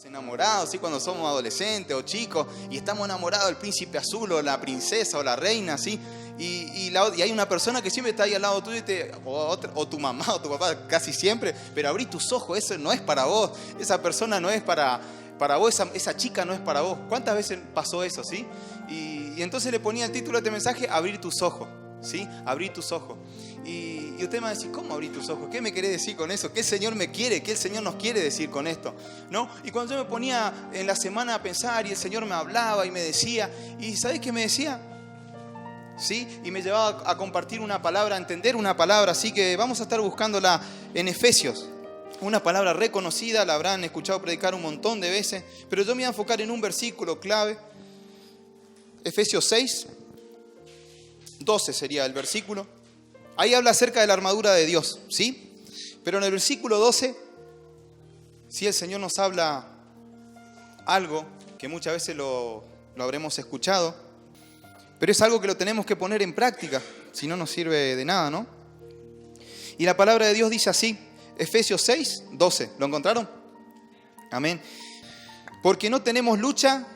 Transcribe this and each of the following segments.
Enamorados, ¿sí? Cuando somos adolescentes o chicos y estamos enamorados del príncipe azul o la princesa o la reina, ¿sí? Y hay una persona que siempre está ahí al lado tuyo o tu mamá o tu papá casi siempre, pero abrí tus ojos, eso no es para vos, esa persona no es para vos, esa chica no es para vos. ¿Cuántas veces pasó eso, sí? Y entonces le ponía el título de este mensaje, abrir tus ojos, ¿sí? Abrir tus ojos. Y usted me va a decir, ¿cómo abrir tus ojos? ¿Qué me querés decir con eso? ¿Qué el Señor me quiere? ¿Qué el Señor nos quiere decir con esto? ¿No? Y cuando yo me ponía en la semana a pensar y el Señor me hablaba y me decía, ¿y sabés qué me decía? ¿Sí? Y me llevaba a compartir una palabra, a entender una palabra, así que vamos a estar buscándola en Efesios. Una palabra reconocida, la habrán escuchado predicar un montón de veces, pero yo me voy a enfocar en un versículo clave. Efesios 6, 12 sería el versículo. Ahí habla acerca de la armadura de Dios, ¿sí? Pero en el versículo 12, sí, el Señor nos habla algo que muchas veces lo habremos escuchado, pero es algo que lo tenemos que poner en práctica, si no nos sirve de nada, ¿no? Y la palabra de Dios dice así, Efesios 6, 12, ¿lo encontraron? Amén. Porque no tenemos lucha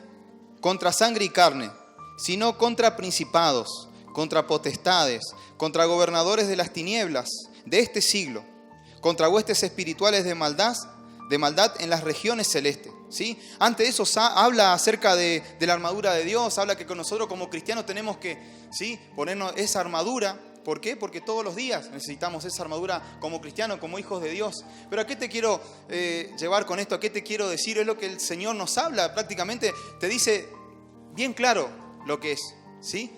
contra sangre y carne, sino contra principados, contra potestades, contra gobernadores de las tinieblas de este siglo, contra huestes espirituales de maldad en las regiones celestes, ¿sí? Antes de eso habla acerca de la armadura de Dios, habla que con nosotros como cristianos tenemos que, ¿sí?, ponernos esa armadura. ¿Por qué? Porque todos los días necesitamos esa armadura como cristianos, como hijos de Dios. Pero ¿a qué te quiero llevar con esto? ¿A qué te quiero decir? Es lo que el Señor nos habla, prácticamente te dice bien claro lo que es, ¿sí?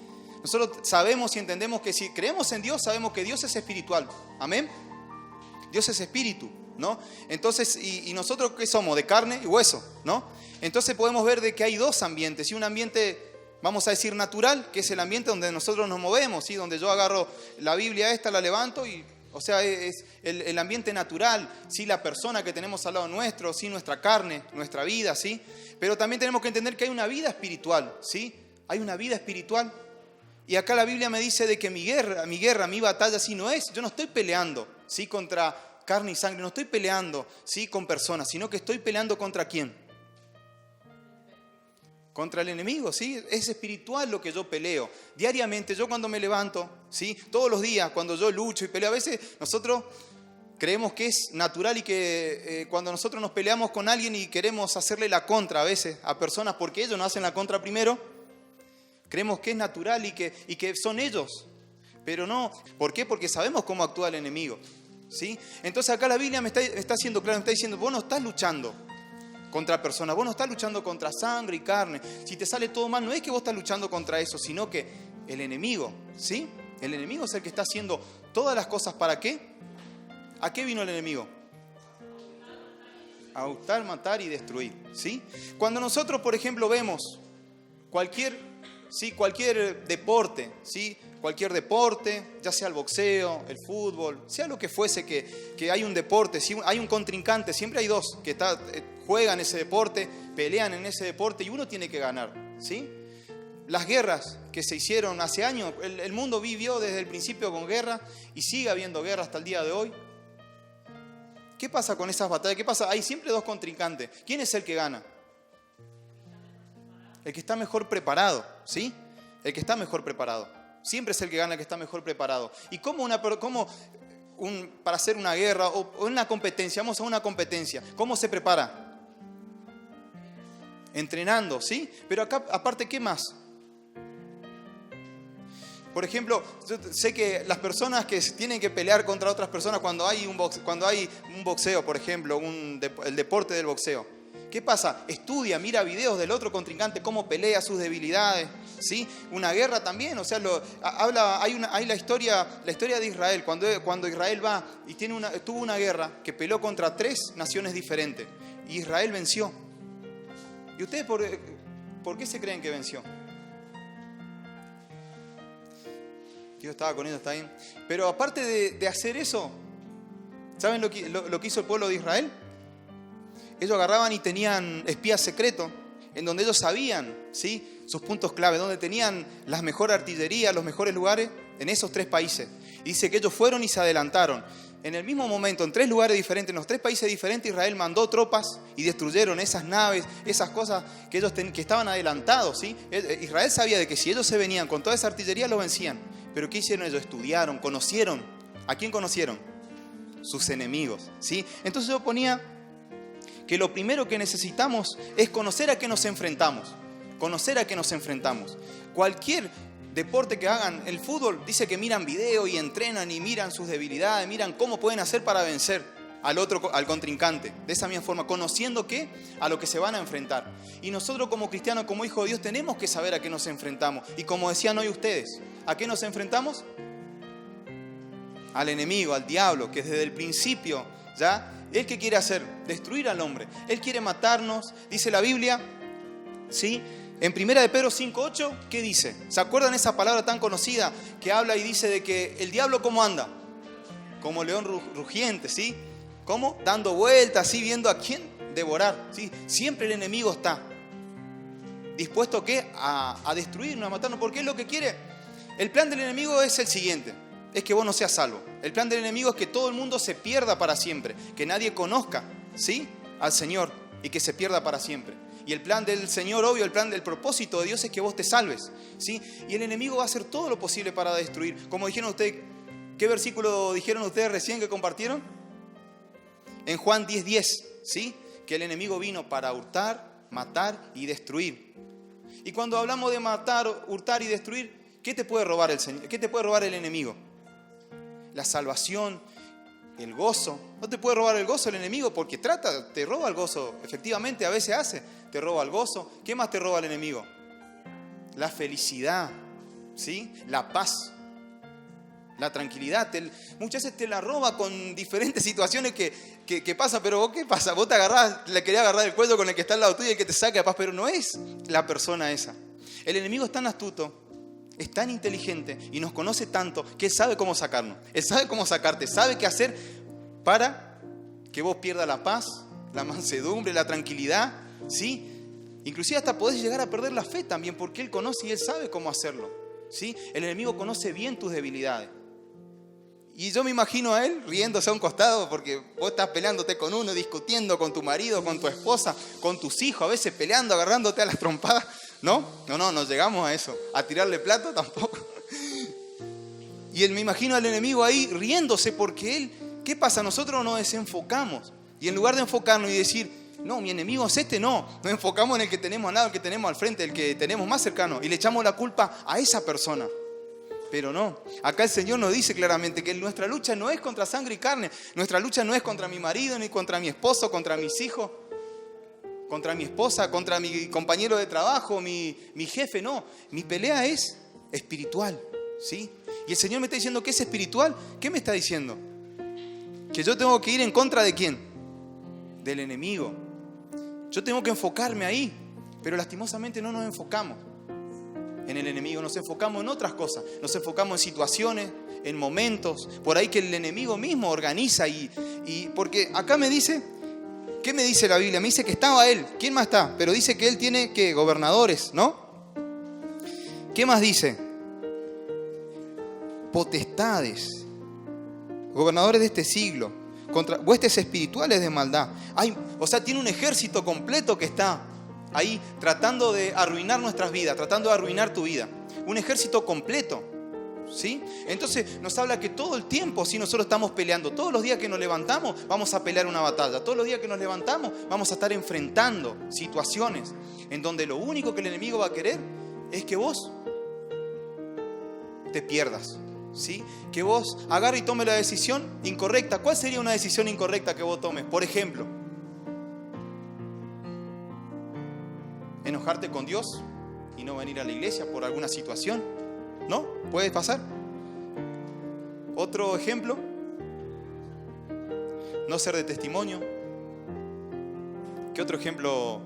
Nosotros sabemos y entendemos que si creemos en Dios, sabemos que Dios es espiritual. Amén. Dios es espíritu, ¿no? Entonces, ¿y nosotros qué somos? De carne y hueso, ¿no? Entonces podemos ver de que hay dos ambientes. Y un ambiente, vamos a decir, natural, que es el ambiente donde nosotros nos movemos, ¿sí? Donde yo agarro la Biblia esta, la levanto y... O sea, es el ambiente natural, ¿sí? La persona que tenemos al lado nuestro, ¿sí? Nuestra carne, nuestra vida, ¿sí? Pero también tenemos que entender que hay una vida espiritual, ¿sí? Hay una vida espiritual. Y acá la Biblia me dice de que mi batalla así no es. Yo no estoy peleando, ¿sí?, contra carne y sangre, no estoy peleando, ¿sí?, con personas, sino que estoy peleando contra ¿quién? Contra el enemigo, ¿sí? Es espiritual lo que yo peleo. Diariamente, yo cuando me levanto, ¿sí?, todos los días, cuando yo lucho y peleo, a veces nosotros creemos que es natural y que cuando nosotros nos peleamos con alguien y queremos hacerle la contra a veces a personas porque ellos nos hacen la contra primero, creemos que es natural y que son ellos, pero no. ¿Por qué? Porque sabemos cómo actúa el enemigo, ¿sí? Entonces acá la Biblia me está haciendo claro, me está diciendo, vos no estás luchando contra personas, vos no estás luchando contra sangre y carne. Si te sale todo mal, no es que vos estás luchando contra eso, sino que el enemigo, ¿sí? El enemigo es el que está haciendo todas las cosas. ¿Para qué? ¿A qué vino el enemigo? A hurtar, matar y destruir, ¿sí? Cuando nosotros, por ejemplo, vemos cualquier deporte, ¿sí? Cualquier deporte, ya sea el boxeo, el fútbol, sea lo que fuese, que hay un deporte, ¿sí? Hay un contrincante, siempre hay dos que juegan ese deporte, pelean en ese deporte y uno tiene que ganar, ¿sí? Las guerras que se hicieron hace años, el mundo vivió desde el principio con guerra y sigue habiendo guerra hasta el día de hoy. ¿Qué pasa con esas batallas? ¿Qué pasa? Hay siempre dos contrincantes. ¿Quién es el que gana? El que está mejor preparado, ¿sí? El que está mejor preparado. Siempre es el que gana, el que está mejor preparado. ¿Y para hacer una guerra o una competencia? Vamos a una competencia. ¿Cómo se prepara? Entrenando, ¿sí? Pero acá, aparte, ¿qué más? Por ejemplo, yo sé que las personas que tienen que pelear contra otras personas cuando hay un boxeo, por ejemplo, el deporte del boxeo. ¿Qué pasa? Estudia, mira videos del otro contrincante, cómo pelea, sus debilidades, ¿sí? Una guerra también, o sea, hay la historia de Israel, cuando Israel va y tuvo una guerra que peleó contra 3 naciones diferentes, y Israel venció. ¿Y ustedes por qué se creen que venció? Dios estaba con ellos, está bien. Pero aparte de hacer eso, ¿saben lo que hizo el pueblo de Israel? Ellos agarraban y tenían espías secretos, en donde ellos sabían, ¿sí?, sus puntos clave, donde tenían las mejores artillerías, los mejores lugares, en esos 3 países. Y dice que ellos fueron y se adelantaron. en el mismo momento, en 3 lugares diferentes, en los 3 países diferentes, Israel mandó tropas y destruyeron esas naves, esas cosas que ellos que estaban adelantados, ¿sí? Israel sabía de que si ellos se venían con toda esa artillería, los vencían. Pero ¿qué hicieron ellos? Estudiaron, conocieron. ¿A quién conocieron? Sus enemigos, ¿sí? Entonces yo ponía que lo primero que necesitamos es conocer a qué nos enfrentamos. Conocer a qué nos enfrentamos. Cualquier deporte que hagan, el fútbol, dice que miran video y entrenan y miran sus debilidades, miran cómo pueden hacer para vencer al contrincante. De esa misma forma, conociendo qué, a lo que se van a enfrentar. Y nosotros como cristianos, como hijos de Dios, tenemos que saber a qué nos enfrentamos. Y como decían hoy ustedes, ¿a qué nos enfrentamos? Al enemigo, al diablo, que desde el principio, ¿ya? ¿Él qué quiere hacer? Destruir al hombre. Él quiere matarnos, dice la Biblia, ¿sí? En 1 de Pedro 5:8, ¿qué dice? ¿Se acuerdan esa palabra tan conocida que habla y dice de que el diablo cómo anda? Como león rugiente, ¿sí? ¿Cómo? Dando vueltas, ¿sí? Viendo a quién devorar, ¿sí? Siempre el enemigo está dispuesto ¿qué? A destruirnos, a matarnos. ¿Por qué es lo que quiere? El plan del enemigo es el siguiente. Es que vos no seas salvo. El plan del enemigo es que todo el mundo se pierda para siempre. Que nadie conozca, ¿sí? Al Señor y que se pierda para siempre. Y el plan del Señor, obvio, el plan del propósito de Dios es que vos te salves, ¿sí? Y el enemigo va a hacer todo lo posible para destruir. Como dijeron ustedes, ¿qué versículo dijeron ustedes recién que compartieron? En Juan 10:10, ¿sí? Que el enemigo vino para hurtar, matar y destruir. Y cuando hablamos de matar, hurtar y destruir, ¿qué te puede robar el Señor? ¿Qué te puede robar el enemigo? La salvación, el gozo. No te puede robar el gozo el enemigo porque te roba el gozo. Efectivamente, a veces te roba el gozo. ¿Qué más te roba el enemigo? La felicidad, ¿sí? La paz, la tranquilidad. Muchas veces te la roba con diferentes situaciones que pasa, pero ¿vos qué pasa? Vos le querías agarrar el cuello con el que está al lado tuyo y el que te saca de paz, pero no es la persona esa. El enemigo es tan astuto, es tan inteligente y nos conoce tanto que Él sabe cómo sacarnos. Él sabe cómo sacarte, sabe qué hacer para que vos pierdas la paz, la mansedumbre, la tranquilidad, ¿sí? Inclusive hasta podés llegar a perder la fe también porque Él conoce y Él sabe cómo hacerlo, ¿sí? El enemigo conoce bien tus debilidades. Y yo me imagino a él riéndose a un costado porque vos estás peleándote con uno, discutiendo con tu marido, con tu esposa, con tus hijos, a veces peleando, agarrándote a las trompadas. No llegamos a eso. A tirarle plato tampoco. Y él, me imagino al enemigo ahí riéndose porque él, ¿qué pasa? Nosotros nos desenfocamos. Y en lugar de enfocarnos y decir, no, mi enemigo es este, nos enfocamos en el que tenemos al lado, el que tenemos al frente, el que tenemos más cercano. Y le echamos la culpa a esa persona. Pero no, acá el Señor nos dice claramente que nuestra lucha no es contra sangre y carne. Nuestra lucha no es contra mi marido, ni contra mi esposo, contra mis hijos, contra mi esposa, contra mi compañero de trabajo, mi jefe, no. Mi pelea es espiritual, ¿sí? Y el Señor me está diciendo que es espiritual. ¿Qué me está diciendo? Que yo tengo que ir en contra ¿de quién? Del enemigo. Yo tengo que enfocarme ahí, pero lastimosamente no nos enfocamos en el enemigo, nos enfocamos en otras cosas, nos enfocamos en situaciones, en momentos, por ahí que el enemigo mismo organiza y porque acá me dice, ¿qué me dice la Biblia? Me dice que estaba él, ¿quién más está? Pero dice que él tiene, ¿qué? Gobernadores, ¿no? ¿Qué más dice? Potestades, gobernadores de este siglo, contra huestes espirituales de maldad. O sea, tiene un ejército completo que está ahí tratando de arruinar nuestras vidas, tratando de arruinar tu vida. Un ejército completo, ¿sí? Entonces nos habla que todo el tiempo, si nosotros estamos peleando, todos los días que nos levantamos vamos a pelear una batalla, todos los días que nos levantamos vamos a estar enfrentando situaciones en donde lo único que el enemigo va a querer es que vos te pierdas, ¿sí? Que vos agarres y tomes la decisión incorrecta. ¿Cuál sería una decisión incorrecta que vos tomes? Por ejemplo, enojarte con Dios y no venir a la iglesia por alguna situación, ¿no? Puede pasar. Otro ejemplo, no ser de testimonio. ¿Qué otro ejemplo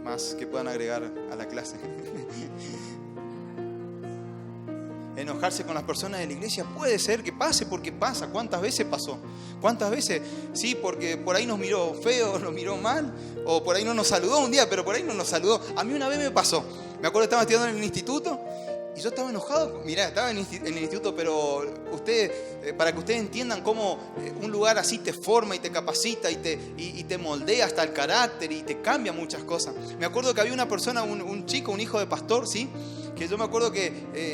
más que puedan agregar a la clase? Enojarse con las personas de la iglesia puede ser que pase porque pasa. ¿Cuántas veces pasó? ¿Cuántas veces? Sí, porque por ahí nos miró feo, nos miró mal, o por ahí no nos saludó un día, pero por ahí no nos saludó. A mí una vez me pasó. Me acuerdo que estaba estudiando en el instituto Y yo estaba enojado, mirá, estaba en el instituto, pero para que ustedes entiendan cómo un lugar así te forma y te capacita y te moldea hasta el carácter y te cambia muchas cosas. Me acuerdo que había una persona, un chico, un hijo de pastor, ¿sí? Que yo me acuerdo que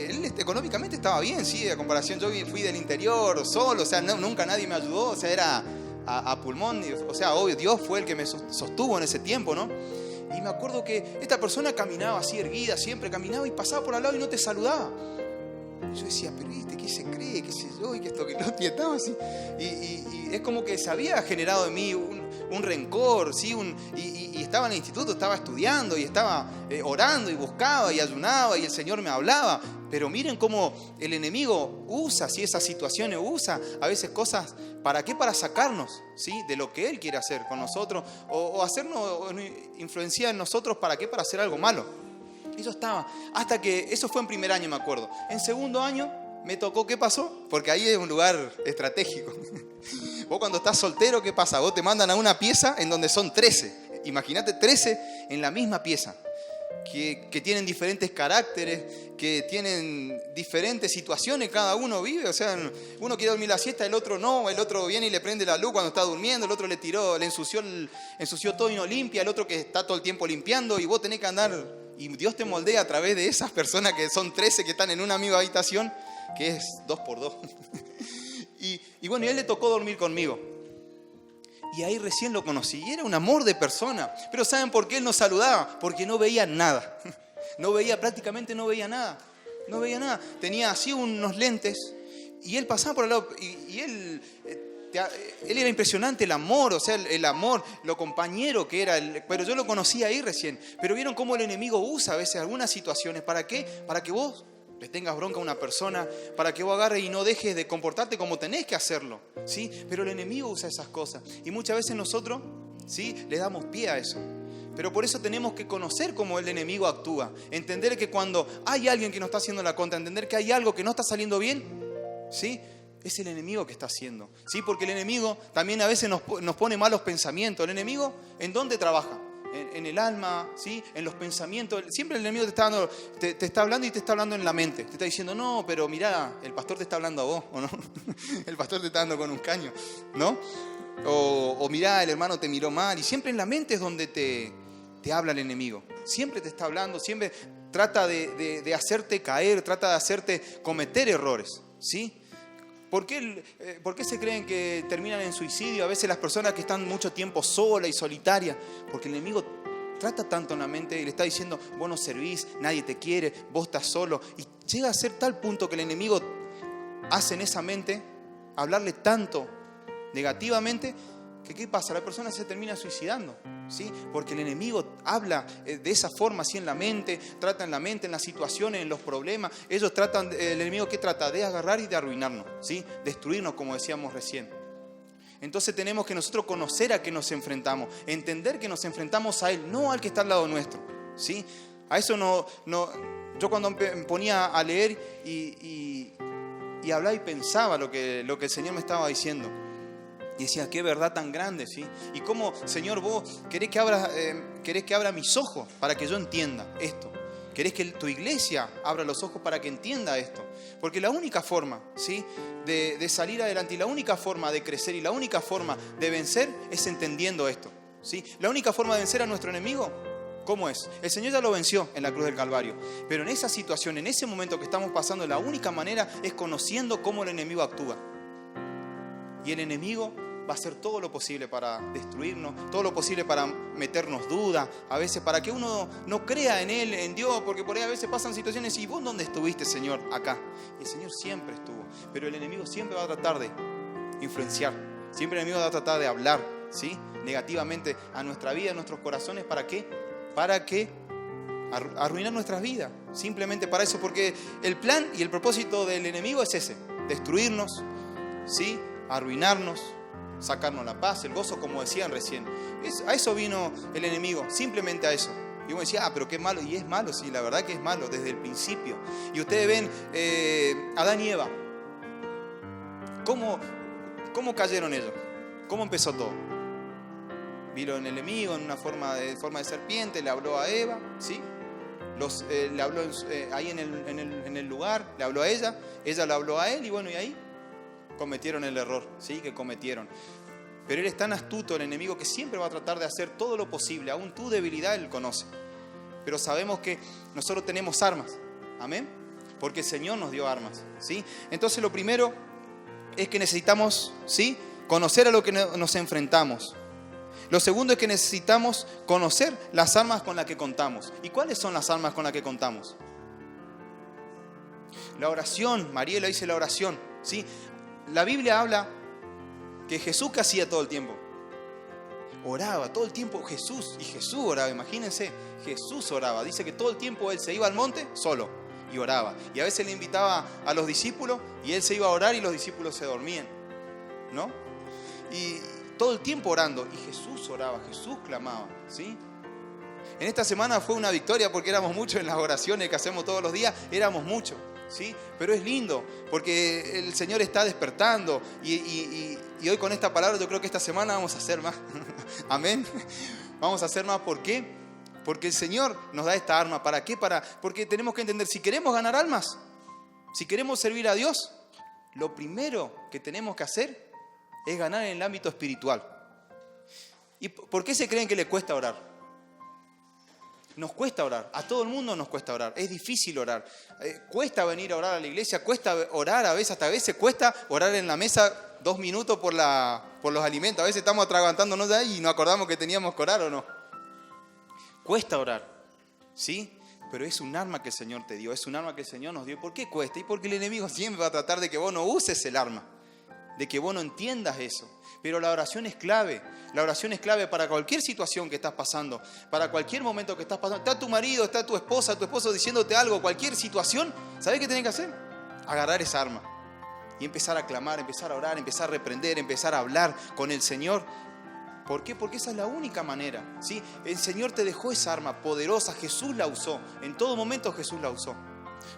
él económicamente estaba bien, ¿sí? A comparación, yo fui del interior solo, o sea, nunca nadie me ayudó, o sea, era a pulmón, o sea, obvio, Dios fue el que me sostuvo en ese tiempo, ¿no? Y me acuerdo que esta persona caminaba así erguida, siempre caminaba y pasaba por al lado y no te saludaba. Y yo decía, pero ¿qué se cree? ¿Qué sé yo? Y que esto, que lo estaba así. Y es como que se había generado en mí un rencor, ¿sí? Y estaba en el instituto, estaba estudiando y estaba orando y buscaba y ayunaba y el Señor me hablaba. Pero miren cómo el enemigo usa, ¿sí? Esas situaciones, usa a veces cosas, ¿para qué? Para sacarnos, ¿sí? De lo que Él quiere hacer con nosotros o hacernos influenciar en nosotros, ¿para qué? Para hacer algo malo. Eso estaba, hasta que, eso fue en primer año me acuerdo. En segundo año me tocó, ¿qué pasó? Porque ahí es un lugar estratégico. Vos cuando estás soltero, ¿qué pasa? Vos te mandan a una pieza en donde son 13. Imagínate 13 en la misma pieza. Que tienen diferentes caracteres, que tienen diferentes situaciones, cada uno vive, o sea, uno quiere dormir la siesta, el otro no, el otro viene y le prende la luz cuando está durmiendo, el otro le ensució todo y no limpia, el otro que está todo el tiempo limpiando y vos tenés que andar, y Dios te moldea a través de esas personas que son 13 que están en una misma habitación, que es 2x2. Y bueno, y a él le tocó dormir conmigo. Y ahí recién lo conocí. Y era un amor de persona. Pero ¿saben por qué él nos saludaba? Porque no veía nada. Prácticamente no veía nada. No veía nada. Tenía así unos lentes. Y él pasaba por el lado. Y él era impresionante el amor. O sea, el amor, lo compañero que era. Pero yo lo conocí ahí recién. Pero vieron cómo el enemigo usa a veces algunas situaciones. ¿Para qué? Para que vos le tengas bronca a una persona, para que vos agarres y no dejes de comportarte como tenés que hacerlo, ¿sí? Pero el enemigo usa esas cosas y muchas veces nosotros, ¿sí?, le damos pie a eso. Pero por eso tenemos que conocer cómo el enemigo actúa, entender que cuando hay alguien que nos está haciendo la contra, entender que hay algo que no está saliendo bien, ¿sí?, es el enemigo que está haciendo, ¿sí? Porque el enemigo también a veces nos pone malos pensamientos. El enemigo, ¿en dónde trabaja? En el alma, ¿sí? En los pensamientos. Siempre el enemigo te está hablando y te está hablando en la mente. Te está diciendo, no, pero mirá, el pastor te está hablando a vos, ¿o no? El pastor te está dando con un caño, ¿no? O mirá, el hermano te miró mal. Y siempre en la mente es donde te habla el enemigo. Siempre te está hablando, siempre trata de hacerte caer, trata de hacerte cometer errores, ¿sí? ¿Por qué se creen que terminan en suicidio? A veces las personas que están mucho tiempo solas y solitarias, porque el enemigo trata tanto en la mente y le está diciendo, vos no servís, nadie te quiere, vos estás solo. Y llega a ser tal punto que el enemigo hace en esa mente hablarle tanto negativamente que ¿qué pasa? La persona se termina suicidando, ¿sí? Porque el enemigo habla de esa forma, así en la mente, trata en la mente, en las situaciones, en los problemas. El enemigo ¿qué trata? De agarrar y de arruinarnos, ¿sí? Destruirnos, como decíamos recién. Entonces tenemos que nosotros conocer a qué nos enfrentamos, entender que nos enfrentamos a Él, no al que está al lado nuestro, ¿sí? A eso no. Yo cuando me ponía a leer y hablaba y pensaba lo que el Señor me estaba diciendo. Y decía, qué verdad tan grande, ¿sí? Y cómo, Señor, vos querés que abra mis ojos para que yo entienda esto. Querés que tu iglesia abra los ojos para que entienda esto. Porque la única forma, ¿sí?, de salir adelante y la única forma de crecer y la única forma de vencer es entendiendo esto, ¿sí? La única forma de vencer a nuestro enemigo, ¿cómo es? El Señor ya lo venció en la cruz del Calvario. Pero en esa situación, en ese momento que estamos pasando, la única manera es conociendo cómo el enemigo actúa. Y el enemigo va a hacer todo lo posible para destruirnos, todo lo posible para meternos dudas, a veces para que uno no crea en Él, en Dios, porque por ahí a veces pasan situaciones y ¿vos dónde estuviste, Señor? Acá. Y el Señor siempre estuvo, pero el enemigo siempre va a tratar de influenciar, siempre el enemigo va a tratar de hablar, ¿sí?, negativamente a nuestra vida, a nuestros corazones. ¿Para qué? Para que arruinar nuestras vidas, simplemente para eso, porque el plan y el propósito del enemigo es ese, destruirnos, ¿sí?, arruinarnos, sacarnos la paz, el gozo, como decían recién. A eso vino el enemigo, simplemente a eso. Y uno decía, pero qué malo. Y es malo, sí, la verdad que es malo desde el principio. Y ustedes ven Adán y Eva. ¿Cómo cayeron ellos? ¿Cómo empezó todo? Vino el enemigo en una forma de serpiente, le habló a Eva, ¿sí? le habló ahí en el lugar, le habló a ella le habló a él, y bueno, y ahí cometieron el error, ¿sí? Que cometieron. Pero él es tan astuto, el enemigo, que siempre va a tratar de hacer todo lo posible. Aún tu debilidad él conoce. Pero sabemos que nosotros tenemos armas. Amén. Porque el Señor nos dio armas, ¿sí? Entonces lo primero es que necesitamos, ¿sí?, conocer a lo que nos enfrentamos. Lo segundo es que necesitamos conocer las armas con las que contamos. ¿Y cuáles son las armas con las que contamos? La oración. Mariela dice la oración, ¿sí? La Biblia habla que Jesús, ¿qué hacía todo el tiempo? Oraba todo el tiempo Jesús. Y Jesús oraba, imagínense, Jesús oraba. Dice que todo el tiempo él se iba al monte solo y oraba. Y a veces le invitaba a los discípulos y él se iba a orar y los discípulos se dormían, ¿no? Y todo el tiempo orando. Y Jesús oraba, Jesús clamaba, ¿sí? En esta semana fue una victoria porque éramos muchos en las oraciones que hacemos todos los días. Éramos muchos, ¿sí? Pero es lindo porque el Señor está despertando. Y hoy con esta palabra yo creo que esta semana vamos a hacer más. Amén. Vamos a hacer más. ¿Por qué? Porque el Señor nos da esta arma. ¿Para qué? Porque tenemos que entender, si queremos ganar almas, si queremos servir a Dios, lo primero que tenemos que hacer es ganar en el ámbito espiritual. ¿Y por qué se creen que le cuesta orar? Nos cuesta orar. A todo el mundo nos cuesta orar. Es difícil orar. Cuesta venir a orar a la iglesia. Cuesta orar hasta a veces cuesta orar en la mesa 2 minutos por los alimentos. A veces estamos atragantándonos de ahí y nos acordamos que teníamos que orar o no. Cuesta orar, ¿sí? Pero es un arma que el Señor te dio. Es un arma que el Señor nos dio. ¿Por qué cuesta? Y porque el enemigo siempre va a tratar de que vos no uses el arma. De que vos no entiendas eso. Pero la oración es clave. La oración es clave para cualquier situación que estás pasando. Para cualquier momento que estás pasando. Está tu marido, está tu esposo diciéndote algo. Cualquier situación. ¿Sabés qué tenés que hacer? Agarrar esa arma. Y empezar a clamar, empezar a orar, empezar a reprender, empezar a hablar con el Señor. ¿Por qué? Porque esa es la única manera, ¿sí? El Señor te dejó esa arma poderosa. Jesús la usó. En todo momento Jesús la usó.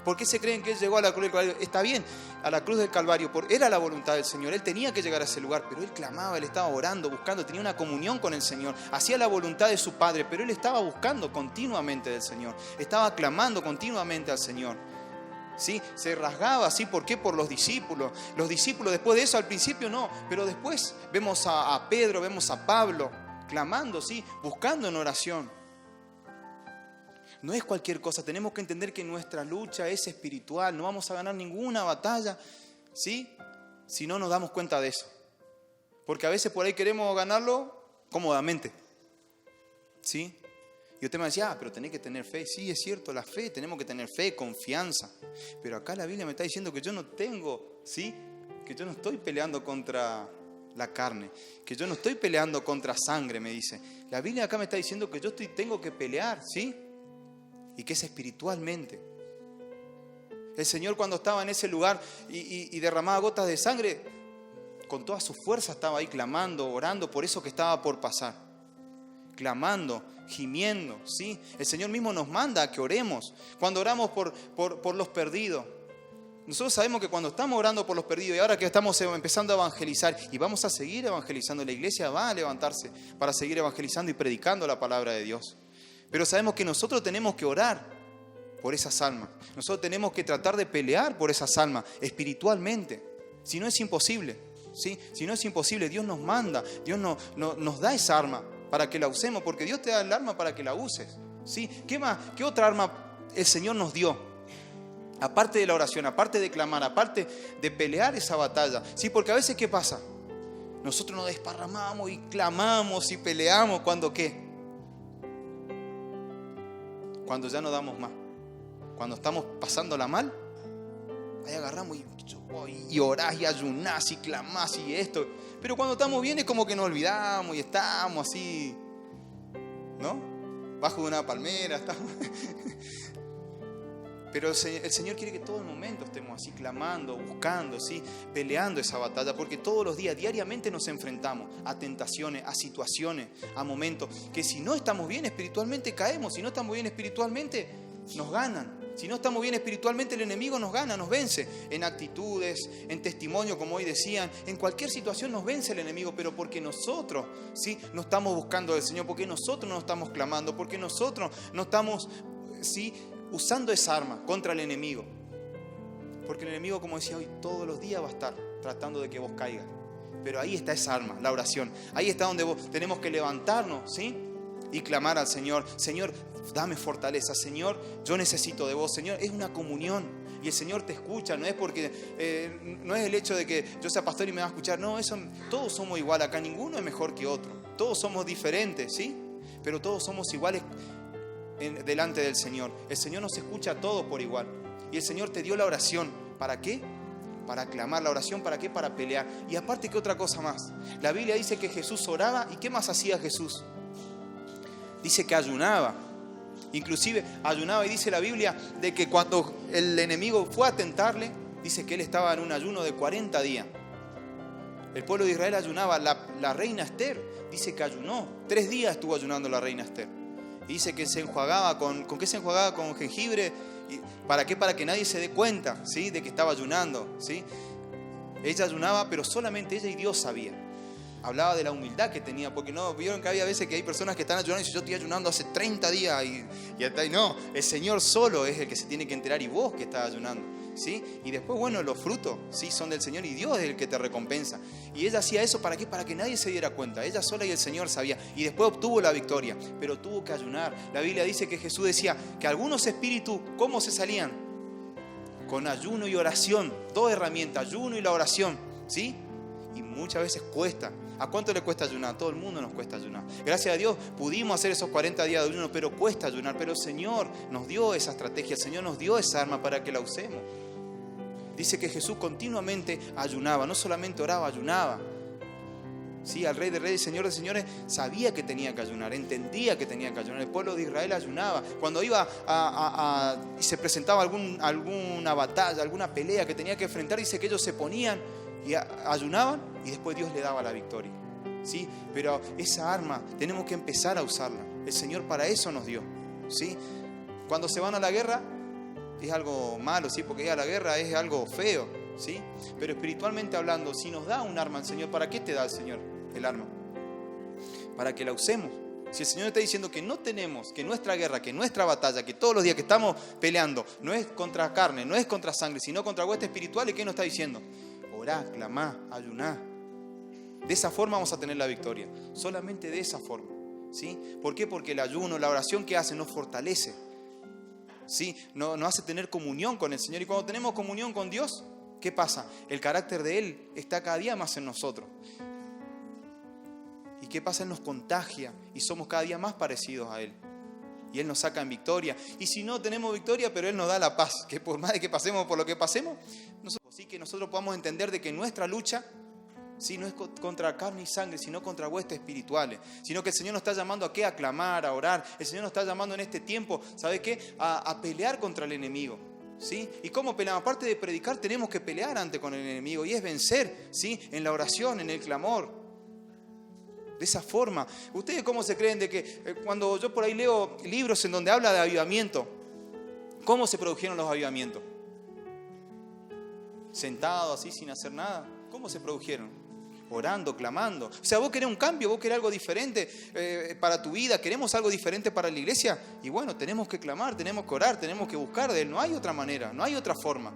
¿Por qué se creen que Él llegó a la cruz del Calvario? Está bien, a la cruz del Calvario, era la voluntad del Señor. Él tenía que llegar a ese lugar, pero Él clamaba, Él estaba orando, buscando, tenía una comunión con el Señor. Hacía la voluntad de su Padre, pero Él estaba buscando continuamente del Señor. Estaba clamando continuamente al Señor. ¿Sí? Se rasgaba, ¿sí? ¿Por qué? Por los discípulos. Los discípulos después de eso, al principio no, pero después vemos a Pedro, vemos a Pablo clamando, ¿sí? Buscando en oración. No es cualquier cosa, tenemos que entender que nuestra lucha es espiritual, no vamos a ganar ninguna batalla, ¿sí? Si no nos damos cuenta de eso. Porque a veces por ahí queremos ganarlo cómodamente, ¿sí? Y usted me decía, pero tenés que tener fe. Sí, es cierto, la fe, tenemos que tener fe, confianza. Pero acá la Biblia me está diciendo que yo no tengo, ¿sí? Que yo no estoy peleando contra la carne, que yo no estoy peleando contra sangre, me dice. La Biblia acá me está diciendo que yo tengo que pelear, ¿sí? Y que es espiritualmente. El Señor cuando estaba en ese lugar y derramaba gotas de sangre, con toda su fuerza estaba ahí clamando, orando por eso que estaba por pasar. Clamando, gimiendo, ¿sí? El Señor mismo nos manda a que oremos. Cuando oramos por los perdidos. Nosotros sabemos que cuando estamos orando por los perdidos y ahora que estamos empezando a evangelizar y vamos a seguir evangelizando, la iglesia va a levantarse para seguir evangelizando y predicando la palabra de Dios. Pero sabemos que nosotros tenemos que orar por esas almas. Nosotros tenemos que tratar de pelear por esas almas espiritualmente. Si no es imposible, ¿sí? Si no es imposible, Dios nos manda, Dios nos da esa arma para que la usemos, porque Dios te da el arma para que la uses, ¿sí? ¿Qué más? ¿Qué otra arma el Señor nos dio? Aparte de la oración, aparte de clamar, aparte de pelear esa batalla, ¿sí? Porque a veces, ¿qué pasa? Nosotros nos desparramamos y clamamos y peleamos, ¿cuándo qué? Cuando ya no damos más. Cuando estamos pasándola mal, ahí agarramos y orás y ayunás y clamás y esto. Pero cuando estamos bien es como que nos olvidamos y estamos así, ¿no? Bajo de una palmera, estamos. Pero el Señor quiere que todo el momento estemos así clamando, buscando, ¿sí? Peleando esa batalla, porque todos los días, diariamente nos enfrentamos a tentaciones, a situaciones, a momentos que si no estamos bien espiritualmente caemos, si no estamos bien espiritualmente nos ganan, si no estamos bien espiritualmente el enemigo nos gana, nos vence en actitudes, en testimonio, como hoy decían, en cualquier situación nos vence el enemigo, pero porque nosotros, ¿sí? No estamos buscando al Señor, porque nosotros no estamos clamando, porque nosotros no estamos ¿sí? Usando esa arma contra el enemigo. Porque el enemigo, como decía hoy, todos los días va a estar tratando de que vos caigas. Pero ahí está esa arma, la oración. Ahí está donde tenemos que levantarnos, ¿sí? Y clamar al Señor. Señor, dame fortaleza. Señor, yo necesito de vos. Señor, es una comunión. Y el Señor te escucha. No es porque no es el hecho de que yo sea pastor y me va a escuchar. No, eso, todos somos igual acá. Ninguno es mejor que otro. Todos somos diferentes, ¿sí? Pero todos somos iguales delante del Señor. El Señor nos escucha a todos por igual. Y el Señor te dio la oración. ¿Para qué? Para clamar. La oración, ¿para qué? Para pelear. Y aparte, ¿qué otra cosa más? La Biblia dice que Jesús oraba. ¿Y qué más hacía Jesús? Dice que ayunaba. Inclusive ayunaba, y dice la Biblia de que cuando el enemigo fue a tentarle, dice que él estaba en un ayuno de 40 días. El pueblo de Israel ayunaba. La reina Esther dice que ayunó. 3 días estuvo ayunando la reina Esther. Y dice que se enjuagaba ¿con qué se enjuagaba? Con jengibre. ¿Para qué? Para que nadie se dé cuenta, ¿sí? De que estaba ayunando, ¿sí? Ella ayunaba, pero solamente ella y Dios sabían. Hablaba de la humildad que tenía, porque no vieron que había veces que hay personas que están ayunando y dicen, yo estoy ayunando hace 30 días y hasta ahí no. El Señor solo es el que se tiene que enterar, y vos que estás ayunando, ¿sí? Y después, bueno, los frutos, ¿sí? Son del Señor, y Dios es el que te recompensa. Y ella hacía eso, ¿para qué? Para que nadie se diera cuenta. Ella sola y el Señor sabía. Y después obtuvo la victoria, pero tuvo que ayunar. La Biblia dice que Jesús decía que algunos espíritus, ¿cómo se salían? Con ayuno y oración. 2 herramientas, ayuno y la oración, ¿sí? Y muchas veces cuesta. ¿A cuánto le cuesta ayunar? A todo el mundo nos cuesta ayunar. Gracias a Dios pudimos hacer esos 40 días de ayuno, pero cuesta ayunar. Pero el Señor nos dio esa estrategia, el Señor nos dio esa arma para que la usemos. Dice que Jesús continuamente ayunaba, no solamente oraba, ayunaba. Sí, al Rey de Reyes, Señor de Señores, sabía que tenía que ayunar, entendía que tenía que ayunar. El pueblo de Israel ayunaba. Cuando iba y se presentaba alguna batalla, alguna pelea que tenía que enfrentar, dice que ellos se ponían y ayunaban, y después Dios le daba la victoria, ¿sí? Pero esa arma tenemos que empezar a usarla. El Señor para eso nos dio, ¿sí? Cuando se van a la guerra es algo malo, ¿sí? Porque ir a la guerra es algo feo, ¿sí? Pero espiritualmente hablando, si nos da un arma el Señor, ¿para qué te da el Señor el arma? Para que la usemos. Si el Señor está diciendo que no tenemos, que nuestra guerra, que nuestra batalla, que todos los días que estamos peleando no es contra carne, no es contra sangre, sino contra huestes espirituales, ¿qué nos está diciendo? Orá, clamá, ayuná. De esa forma vamos a tener la victoria. Solamente de esa forma, ¿sí? ¿Por qué? Porque el ayuno, la oración que hace nos fortalece, ¿sí? Nos hace tener comunión con el Señor. Y cuando tenemos comunión con Dios, ¿qué pasa? El carácter de Él está cada día más en nosotros. ¿Y qué pasa? Él nos contagia y somos cada día más parecidos a Él. Y Él nos saca en victoria. Y si no tenemos victoria, pero Él nos da la paz, que por más de que pasemos por lo que pasemos, sí que nosotros podamos entender de que nuestra lucha, sí, no es contra carne y sangre, sino contra huestes espirituales. Sino que el Señor nos está llamando ¿a qué? A clamar, a orar. El Señor nos está llamando en este tiempo, ¿sabe qué? A pelear contra el enemigo, ¿sí? ¿Y cómo peleamos? Aparte de predicar, tenemos que pelear antes con el enemigo. Y es vencer, ¿sí? En la oración, en el clamor. De esa forma. ¿Ustedes cómo se creen de que cuando yo por ahí leo libros en donde habla de avivamiento, cómo se produjeron los avivamientos? Sentados así sin hacer nada. ¿Cómo se produjeron? Orando, clamando. O sea, vos querés un cambio, vos querés algo diferente para tu vida, queremos algo diferente para la iglesia. Y bueno, tenemos que clamar, tenemos que orar, tenemos que buscar de Él. No hay otra manera, no hay otra forma.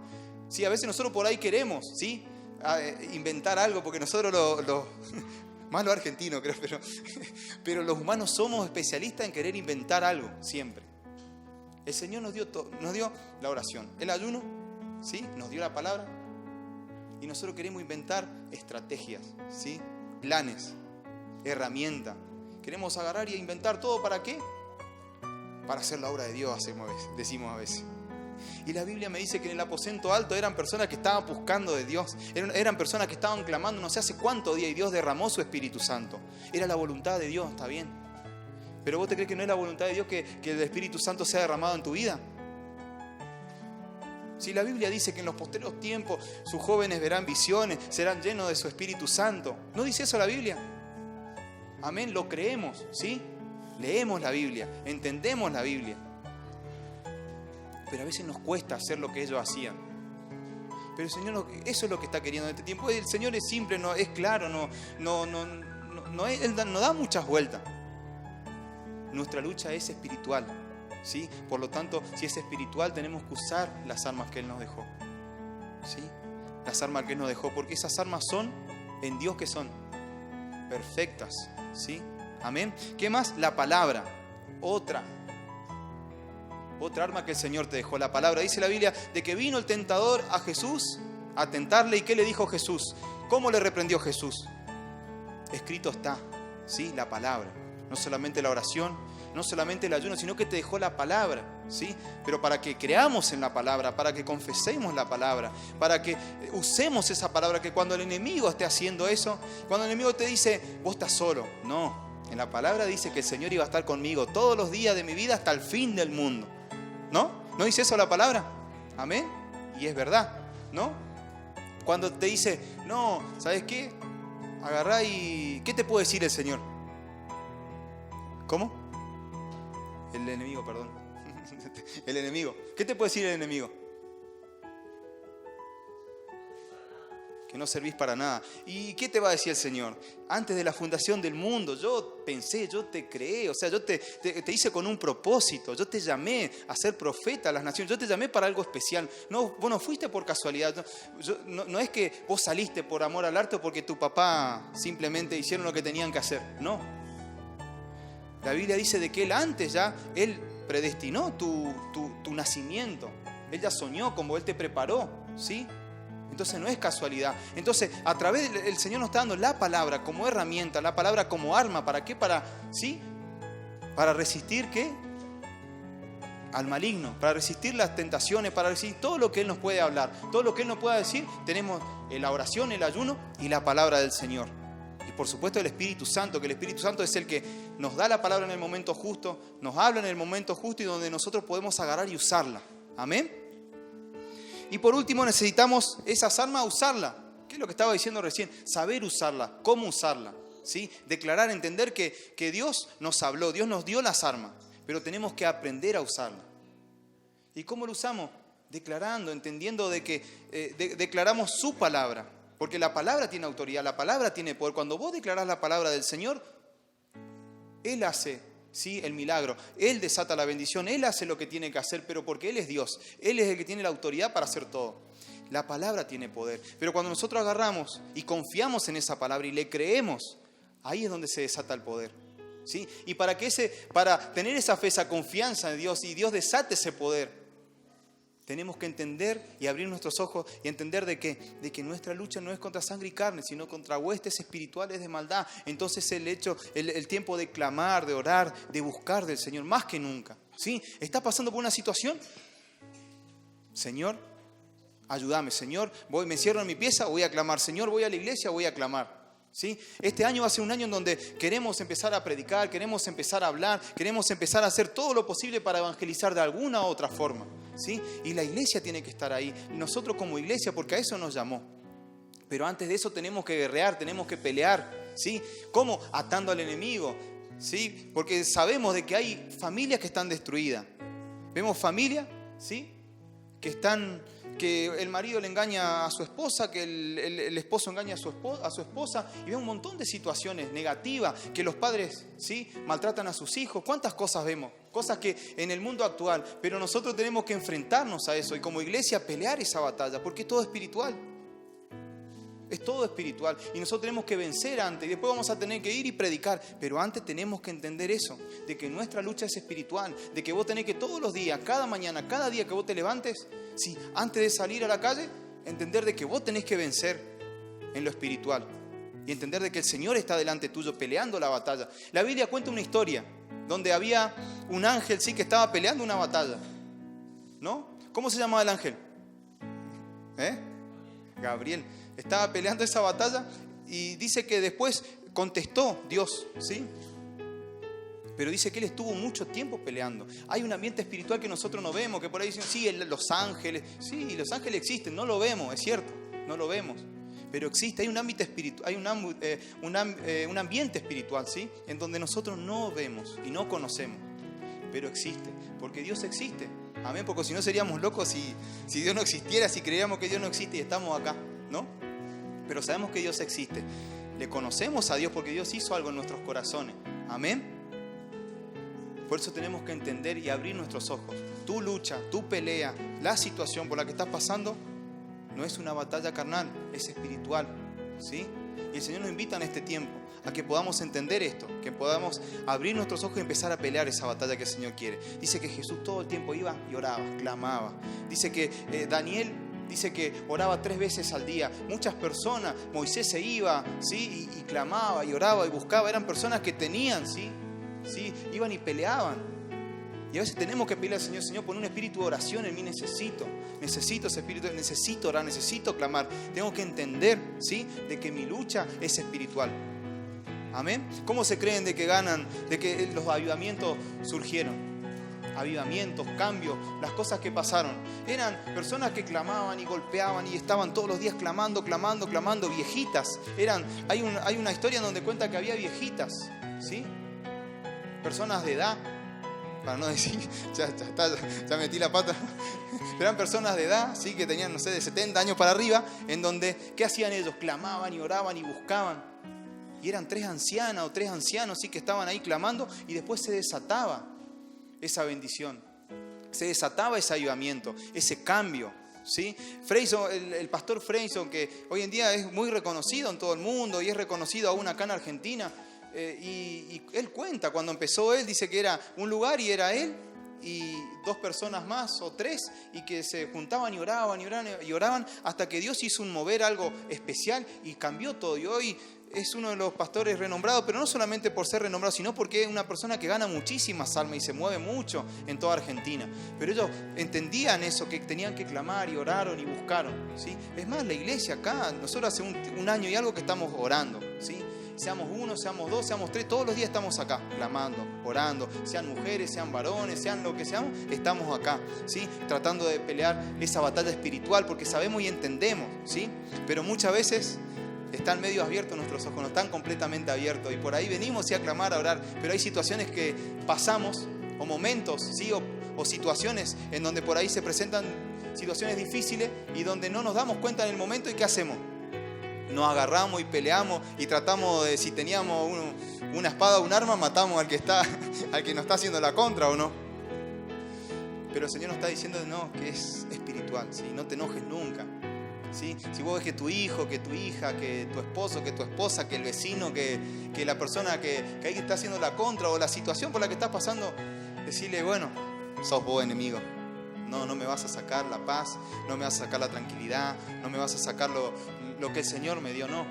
Sí, a veces nosotros por ahí queremos, ¿sí? Inventar algo, porque nosotros más lo argentino creo, pero los humanos somos especialistas en querer inventar algo, siempre. El Señor nos dio la oración, el ayuno, ¿sí? Nos dio la palabra, y nosotros queremos inventar estrategias, ¿sí? Planes, herramientas. Queremos agarrar y inventar todo, ¿para qué? Para hacer la obra de Dios, decimos a veces. Y la Biblia me dice que en el aposento alto eran personas que estaban buscando de Dios, eran personas que estaban clamando no sé hace cuánto día, y Dios derramó su Espíritu Santo. Era la voluntad de Dios, está bien. Pero ¿vos te crees que no es la voluntad de Dios que el Espíritu Santo sea derramado en tu vida? Si la Biblia dice que en los posteros tiempos sus jóvenes verán visiones, serán llenos de su Espíritu Santo. ¿No dice eso la Biblia? Amén, lo creemos, ¿sí? Leemos la Biblia, entendemos la Biblia. Pero a veces nos cuesta hacer lo que ellos hacían. Pero el Señor, eso es lo que está queriendo en este tiempo. El Señor es simple, no es claro, Él no da muchas vueltas. Nuestra lucha es espiritual, ¿sí? Por lo tanto, si es espiritual, tenemos que usar las armas que Él nos dejó, ¿sí? Las armas que Él nos dejó, porque esas armas son en Dios que son perfectas, ¿sí? Amén. ¿Qué más? La palabra. Otra arma que el Señor te dejó, la palabra. Dice la Biblia de que vino el tentador a Jesús a tentarle. ¿Y qué le dijo Jesús? ¿Cómo le reprendió Jesús? Escrito está, ¿sí? La palabra. No solamente la oración, no solamente el ayuno, sino que te dejó la palabra, ¿sí? Pero para que creamos en la palabra, para que confesemos la palabra, para que usemos esa palabra, que cuando el enemigo esté haciendo eso, cuando el enemigo te dice, vos estás solo, no. En la palabra dice que el Señor iba a estar conmigo todos los días de mi vida hasta el fin del mundo, ¿no? ¿No dice eso la palabra? Amén. Y es verdad, ¿no? Cuando te dice, no, ¿sabes qué? Agarrá y... ¿Qué te puede decir el Señor? ¿Cómo? El enemigo, perdón. El enemigo. ¿Qué te puede decir el enemigo? Que no servís para nada. ¿Y qué te va a decir el Señor? Antes de la fundación del mundo, yo pensé, yo te creé, o sea, yo te hice con un propósito, yo te llamé a ser profeta a las naciones, yo te llamé para algo especial. No, vos no fuiste por casualidad, no es que vos saliste por amor al arte o porque tu papá simplemente hicieron lo que tenían que hacer, no. La Biblia dice de que Él antes ya, Él predestinó tu nacimiento, Él ya soñó como Él te preparó, ¿sí? Entonces no es casualidad. Entonces a través del Señor nos está dando la palabra como herramienta, la palabra como arma. ¿Para qué? ¿Sí? Para resistir ¿qué? Al maligno, para resistir las tentaciones, para resistir todo lo que Él nos puede hablar, todo lo que Él nos pueda decir. Tenemos la oración, el ayuno y la palabra del Señor. Y por supuesto el Espíritu Santo, que el Espíritu Santo es el que nos da la palabra en el momento justo, nos habla en el momento justo y donde nosotros podemos agarrar y usarla. Amén. Y por último necesitamos esas armas, usarla. ¿Qué es lo que estaba diciendo recién? Saber usarla, cómo usarla, ¿sí? Declarar, entender que Dios nos habló, Dios nos dio las armas, pero tenemos que aprender a usarla. ¿Y cómo lo usamos? Declarando, entendiendo de que declaramos su palabra, porque la palabra tiene autoridad, la palabra tiene poder. Cuando vos declarás la palabra del Señor, Él hace, ¿sí?, el milagro, Él desata la bendición, Él hace lo que tiene que hacer, pero porque Él es Dios, Él es el que tiene la autoridad para hacer todo. La palabra tiene poder, pero cuando nosotros agarramos y confiamos en esa palabra y le creemos, ahí es donde se desata el poder, ¿sí? Y para tener esa fe, esa confianza en Dios y Dios desate ese poder, tenemos que entender y abrir nuestros ojos y entender de que nuestra lucha no es contra sangre y carne, sino contra huestes espirituales de maldad. Entonces el tiempo de clamar, de orar, de buscar del Señor, más que nunca, ¿sí? ¿Estás pasando por una situación? Señor, ayúdame. Señor, me encierro en mi pieza, voy a clamar. Señor, voy a la iglesia, voy a clamar. ¿Sí? Este año va a ser un año en donde queremos empezar a predicar, queremos empezar a hablar, queremos empezar a hacer todo lo posible para evangelizar de alguna u otra forma, ¿sí? Y la iglesia tiene que estar ahí, nosotros como iglesia, porque a eso nos llamó. Pero antes de eso tenemos que guerrear, tenemos que pelear, ¿sí? ¿Cómo? Atando al enemigo, ¿sí? Porque sabemos de que hay familias que están destruidas. Vemos familias, ¿sí?, que el marido le engaña a su esposa, que el esposo engaña a su esposa, y vemos un montón de situaciones negativas, que los padres, ¿sí?, maltratan a sus hijos. ¿Cuántas cosas vemos? Cosas que en el mundo actual, pero nosotros tenemos que enfrentarnos a eso y como iglesia pelear esa batalla, porque es todo espiritual. Es todo espiritual y nosotros tenemos que vencer antes y después vamos a tener que ir y predicar, pero antes tenemos que entender eso, de que nuestra lucha es espiritual, de que vos tenés que todos los días, cada mañana, cada día que vos te levantes, sí, antes de salir a la calle, entender de que vos tenés que vencer en lo espiritual y entender de que el Señor está delante tuyo peleando la batalla. La Biblia cuenta una historia donde había un ángel, sí, que estaba peleando una batalla, ¿no? ¿Cómo se llamaba el ángel? Gabriel. Estaba peleando esa batalla y dice que después contestó Dios, ¿sí? Pero dice que él estuvo mucho tiempo peleando. Hay un ambiente espiritual que nosotros no vemos, que por ahí dicen, sí, los ángeles. Sí, los ángeles existen, no lo vemos, es cierto, no lo vemos. Pero existe, hay un ámbito espiritual, hay un ambiente espiritual, ¿sí?, en donde nosotros no vemos y no conocemos. Pero existe, porque Dios existe. Amén, porque si no seríamos locos si Dios no existiera, si creíamos que Dios no existe y estamos acá, ¿no? Pero sabemos que Dios existe. Le conocemos a Dios porque Dios hizo algo en nuestros corazones. Amén. Por eso tenemos que entender y abrir nuestros ojos. Tu lucha, tu pelea, la situación por la que estás pasando, no es una batalla carnal, es espiritual, ¿sí? Y el Señor nos invita en este tiempo a que podamos entender esto, que podamos abrir nuestros ojos y empezar a pelear esa batalla que el Señor quiere. Dice que Jesús todo el tiempo iba y oraba, clamaba. Dice que Daniel dice que oraba 3 veces al día. Muchas personas, Moisés se iba, ¿sí? y clamaba y oraba y buscaba. Eran personas que tenían, ¿sí? Iban y peleaban. Y a veces tenemos que pedirle al Señor: Señor, pon un espíritu de oración en mí, necesito ese espíritu, necesito orar, necesito clamar. Tengo que entender, ¿sí? de que mi lucha es espiritual. Amén. ¿Cómo se creen de que ganan, de que los avivamientos surgieron? Avivamientos, cambios, las cosas que pasaron. Eran personas que clamaban y golpeaban y estaban todos los días clamando, viejitas. Hay una historia en donde cuenta que había viejitas, ¿sí? Personas de edad, para no decir, ya metí la pata. Eran personas de edad, ¿sí? Que tenían, no sé, de 70 años para arriba, en donde, ¿qué hacían ellos? Clamaban y oraban y buscaban. Y eran 3 ancianas o 3 ancianos, ¿sí? Que estaban ahí clamando, y después se desataba esa bendición. Se desataba ese avivamiento, ese cambio, ¿sí? Freyson, el pastor Freyson, que hoy en día es muy reconocido en todo el mundo y es reconocido aún acá en Argentina, y él cuenta, cuando empezó él, dice que era un lugar y era él y 2 personas más o 3, y que se juntaban y oraban hasta que Dios hizo un mover, algo especial, y cambió todo. Y hoy es uno de los pastores renombrados, pero no solamente por ser renombrado, sino porque es una persona que gana muchísimas almas y se mueve mucho en toda Argentina. Pero ellos entendían eso, que tenían que clamar, y oraron y buscaron, ¿sí? Es más, la iglesia acá, nosotros hace un año y algo que estamos orando, ¿sí? Seamos 1, seamos 2, seamos 3, todos los días estamos acá, clamando, orando, sean mujeres, sean varones, sean lo que seamos, estamos acá, ¿sí? Tratando de pelear esa batalla espiritual, porque sabemos y entendemos, ¿sí? Pero muchas veces están medio abiertos nuestros ojos, no están completamente abiertos, y por ahí venimos a clamar, a orar, pero hay situaciones que pasamos, o momentos, ¿sí? o situaciones en donde por ahí se presentan situaciones difíciles y donde no nos damos cuenta en el momento. ¿Y qué hacemos? Nos agarramos y peleamos y tratamos de, si teníamos una espada o un arma, matamos al que nos está haciendo la contra, ¿o no? Pero el Señor nos está diciendo no, que es espiritual, ¿sí? No te enojes nunca, ¿sí? Si vos ves que tu hijo, que tu hija, que tu esposo, que tu esposa, que el vecino, que la persona que ahí está haciendo la contra, o la situación por la que estás pasando, decirle: bueno, sos vos, enemigo. No me vas a sacar la paz, no me vas a sacar la tranquilidad, no me vas a sacar lo que el Señor me dio, no.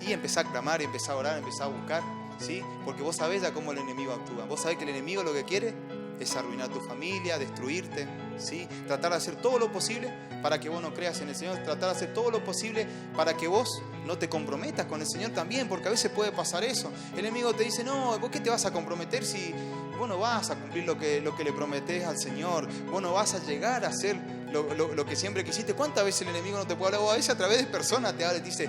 Y empezá a clamar, empezá a orar, empezá a buscar, ¿sí? Porque vos sabés ya cómo el enemigo actúa. Vos sabés que el enemigo lo que quiere es arruinar tu familia, destruirte, ¿sí? Tratar de hacer todo lo posible para que vos no creas en el Señor, tratar de hacer todo lo posible para que vos no te comprometas con el Señor también, porque a veces puede pasar eso. El enemigo te dice: no, ¿vos qué te vas a comprometer si vos no vas a cumplir lo que le prometés al Señor? Vos no vas a llegar a hacer lo que siempre quisiste. ¿Cuántas veces el enemigo no te puede hablar? O a veces a través de personas te habla y te dice: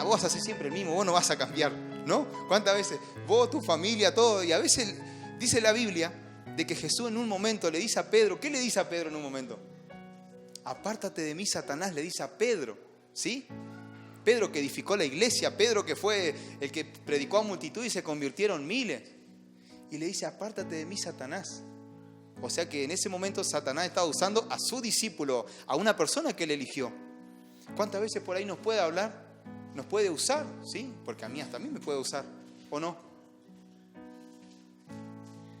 vos vas a hacer siempre el mismo, vos no vas a cambiar, ¿no? ¿Cuántas veces? Vos, tu familia, todo. Y a veces dice la Biblia de que Jesús en un momento le dice a Pedro, ¿qué le dice a Pedro en un momento? Apártate de mí, Satanás, le dice a Pedro, ¿sí? Pedro que edificó la iglesia, Pedro que fue el que predicó a multitud y se convirtieron miles. Y le dice: apártate de mí, Satanás. O sea que en ese momento Satanás estaba usando a su discípulo, a una persona que él eligió. ¿Cuántas veces por ahí nos puede hablar? Nos puede usar, ¿sí? Porque a mí hasta a mí me puede usar, ¿o no?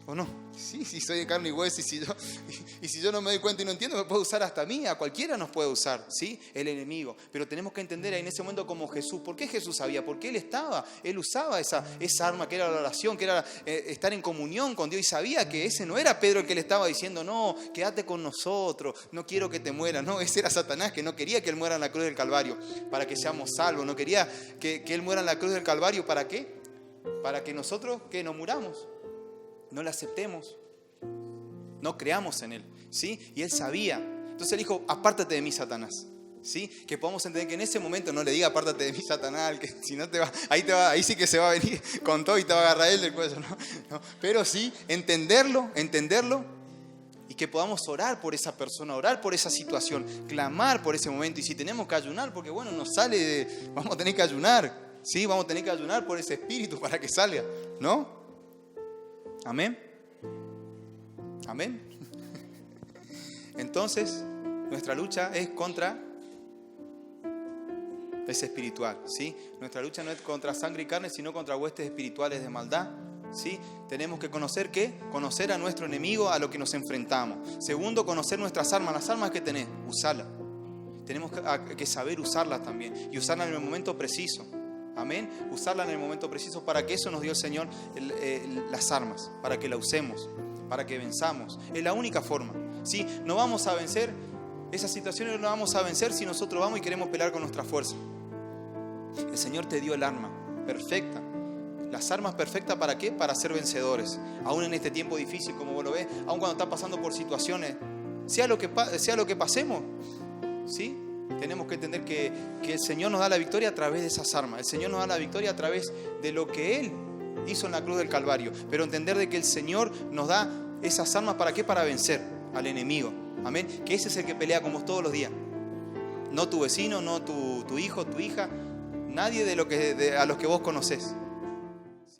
¿O no? Sí, si soy de carne y hueso, y si yo no me doy cuenta y no entiendo, me puede usar hasta a mí, a cualquiera nos puede usar, ¿sí? El enemigo. Pero tenemos que entender en ese momento como Jesús. ¿Por qué Jesús sabía? Porque Él usaba esa arma que era la oración, que era estar en comunión con Dios, y sabía que ese no era Pedro el que le estaba diciendo: no, quédate con nosotros, no quiero que te mueras. No, ese era Satanás, que no quería que Él muera en la cruz del Calvario para que seamos salvos. No quería que Él muera en la cruz del Calvario. ¿Para qué? Para que nosotros, que no muramos, no le aceptemos, no creamos en Él, ¿sí? Y Él sabía. Entonces Él dijo: apártate de mí, Satanás, ¿sí? Que podamos entender que en ese momento no le diga: apártate de mí, Satanás, que si no ahí sí que se va a venir con todo y te va a agarrar él del cuello, ¿no? Pero sí, entenderlo, y que podamos orar por esa persona, orar por esa situación, clamar por ese momento. Y si tenemos que ayunar, porque bueno, nos sale, vamos a tener que ayunar, ¿sí? Vamos a tener que ayunar por ese espíritu para que salga, ¿no? Amén. Amén. Entonces, nuestra lucha es espiritual, ¿sí? Nuestra lucha no es contra sangre y carne, sino contra huestes espirituales de maldad, ¿sí? Tenemos que conocer ¿qué? Conocer a nuestro enemigo, a lo que nos enfrentamos. Segundo, conocer nuestras armas, las armas que tenés, usarlas. Tenemos que saber usarlas también y usarlas en el momento preciso. Amén. Usarlas en el momento preciso. Para que eso nos dio el Señor las armas, para que la usemos, para que venzamos. Es la única forma, ¿sí? No vamos a vencer esas situaciones, no vamos a vencer si nosotros vamos y queremos pelear con nuestra fuerza. El Señor te dio el arma perfecta. Las armas perfectas, ¿para qué? Para ser vencedores. Aún en este tiempo difícil, como vos lo ves, aún cuando estás pasando por situaciones, sea lo que pasemos, ¿sí? Tenemos que entender que el Señor nos da la victoria a través de esas armas. El Señor nos da la victoria a través de lo que Él hizo en la cruz del Calvario. Pero entender de que el Señor nos da esas armas, ¿para qué? Para vencer al enemigo. Amén. Que ese es el que pelea con vos todos los días. No tu vecino, no tu hijo, tu hija, nadie a los que vos conocés.